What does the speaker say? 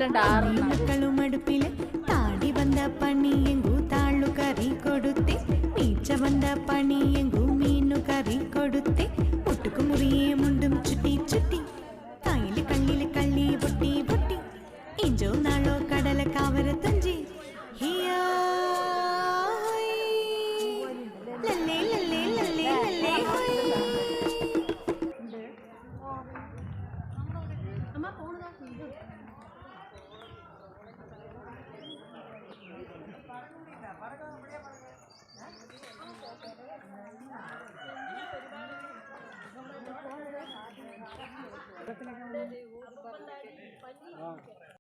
ಮಕ್ಕಳು ಮಡುಪಿಲೆ ತಾಡಿ ಬಂದ ಪಣಿಯಂಗೂ ತಾಳು ಕರಿ ಕೊಡುತ್ತೆ ನೀಚ ಬಂದ ಪಣಿಯಂಗೂ ಮೀನು ಕರಿ ಕೊಡುತ್ತೆ ಮುಟ್ಟುಕು ಮುರಿಯೇ ಮುಂಡುം ചുറ്റി ചുറ്റി കായില് കള്ളില് കള്ളി പൊട്ടി പൊട്ടി ഇഞ്ചോ നാളോ കടല കാവര തഞ്ചി ഹിയാ ലല്ലേ ലല്ലേ ലല്ലേ ലല്ലേ ഹോയ് അമ്മ ഫോൺ നോക്ക് ആ